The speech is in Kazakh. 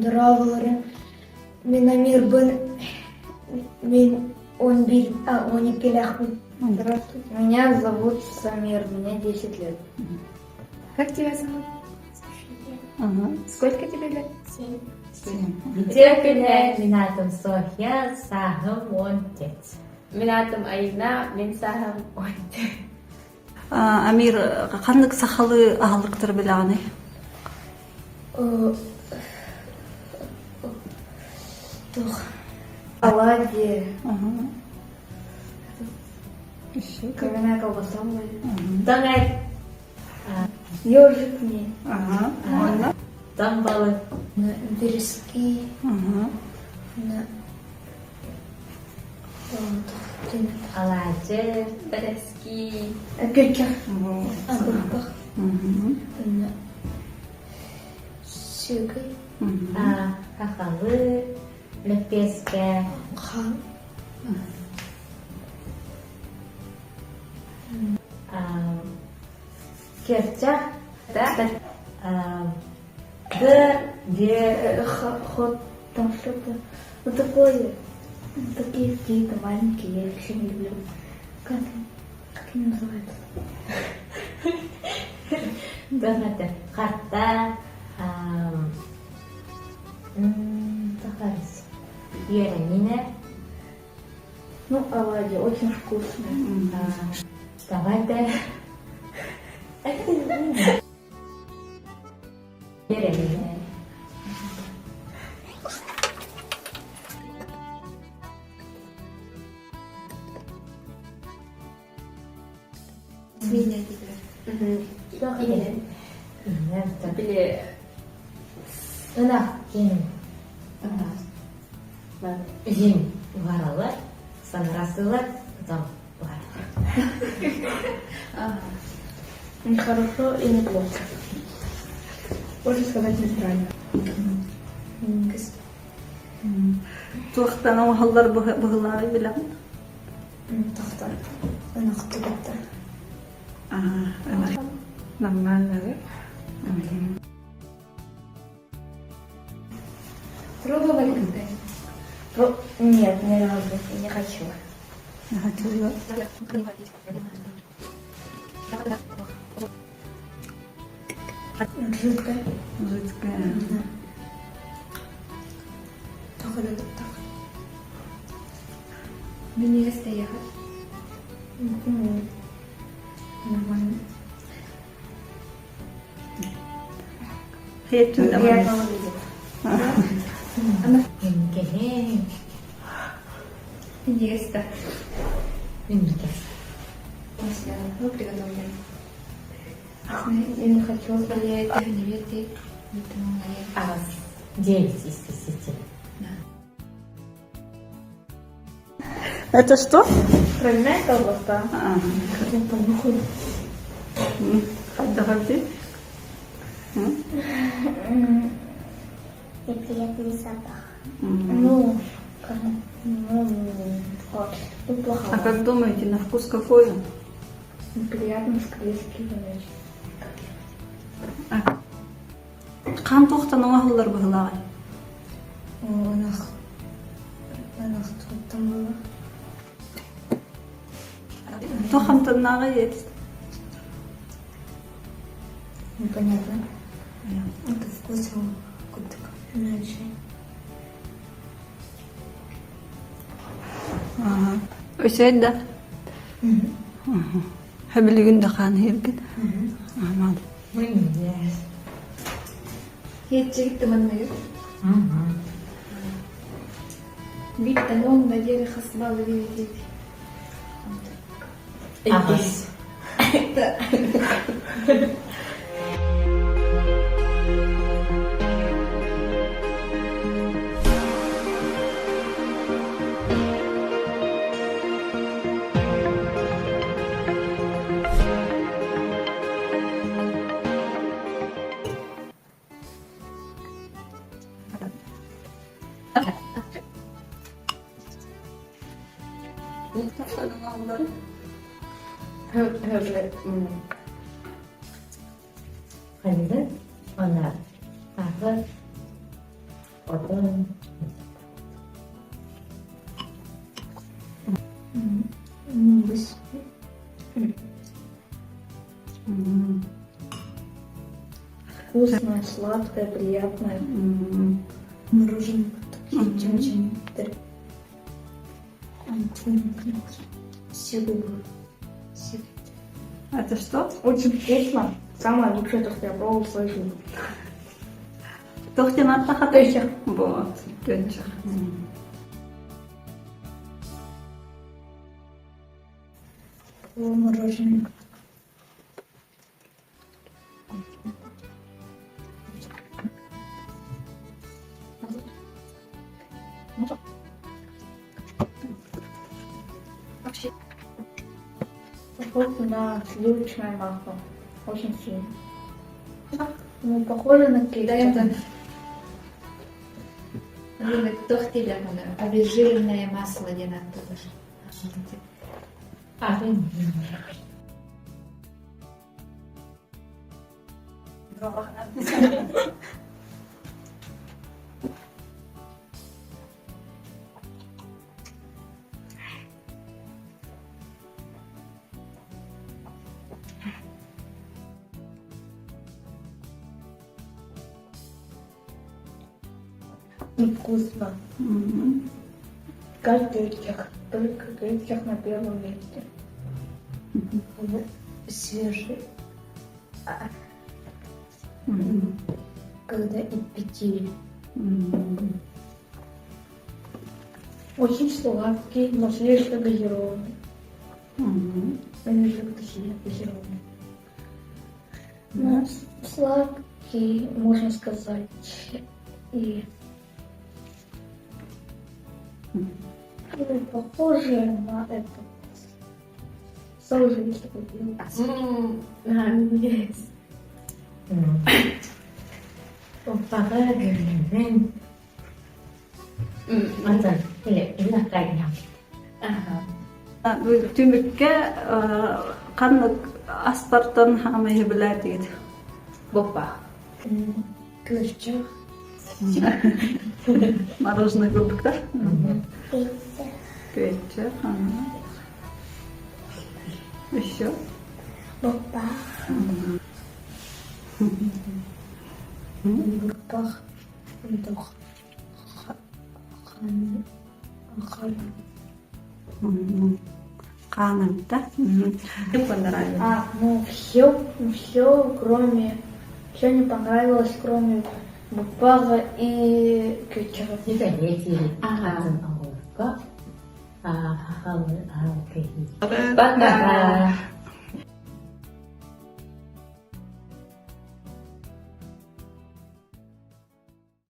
Дұрағылары. Мен Амирбін. Мен 12 ләхмін. Здравствуйте. Меня зовут Самир, мне 10 лет. Как тебя зовут? Ага. Сколько тебе лет? 7. Битекеле, минатым Софья, сағым 14. Мен атым Айна, мен сағым 14. Амир, қандық сақалы ағалықтыр білағаны? Оладьи, Еще. кровяная колбаса, Даңай, ежик мне, Ага. даңбалы, Березки. аладжы, березки, гүлча, Агырбақ. Сүгі. қақалы, лепеске, Қан. керчақ, ход, там что-то, вот такое, такие какие-то маленькие, я их еще не люблю. Как они называются? даңаты, қатта, тақарыз, ереміне, Ну, оладьи, очень вкусные. давайте, ереміне. Свинья тебе. Или Ынақ кенім. Жем баралы, санрасылы, потом бар. не хорошо и не плохо. Можно сказать нейтрально. Туақтан ағалар бұғылары білағын? Тақтар. Ынақты баттар. Нормально, Пробовали когда-нибудь? Нет, ни разу, не хочу. Жидкая. Жидкая. Тағы да так. Венеста ехать? Нормально. Хейтін Приятного видеть. Кенкене, Венеста. мемлекет. Ну, приготовлен. Я не хочу. Болеет, гневит, Аз 9 из 10. Это что? Кровяная колбаса. Я понюхаю. Отдохните. И приятный запах. Ну, неплохо. А как думаете, на вкус какой? Приятно склизкий. Қан тоқтан ағалар бұғылары? Ынақты тұттым. Тоқамтан наға ет. Непонятно. Это вкус какой-то иначе. Өсет да? Həbili de қан ерген? Амал. Мемлекет. Ет жігітті манмайы. Биттен оң да жері қасбалы бейді. Ағыз. Hayır. Onlar. Ahır. Odun. Мусь. Вкусное, сладкое, приятное. Мороженое. Очень-очень. Сироп. Это что? Очень вкусно. Самое лучшее, то, что я пробовал в своей жизни. Тохтин аттаха Төнчик. Вот, төнчик. Мороженое. Похож на сливочное масло. Очень сильно. Ну, похоже на кейк. Да, это... Тохтиля, обезжиренное масло не надо даже. Ahır. Невкусно. Как гречах. Только гречах на первом месте. Свежий. Когда и пяти. Очень сладкий, но слишком газированный. Я не люблю сильно газированный. Но сладкий, можно сказать. И ну, похоже на это. Соус, если бы был. Yes. Opaga gönlümün. Azal. Hele illa kaynak. Түмікке қанық астартан хамайы білер дейді. Боппа. Кырчах. Мороженое көбік та? Пицца. Печі. Еще? Бопа. Бопах. Вдох. Хан. Қаным да? Мне понравилось. Ну все, кроме... Все не понравилось, кроме бупага и кетчупа. Kita yeti. Kadın Avrupa. Halkı. Пока.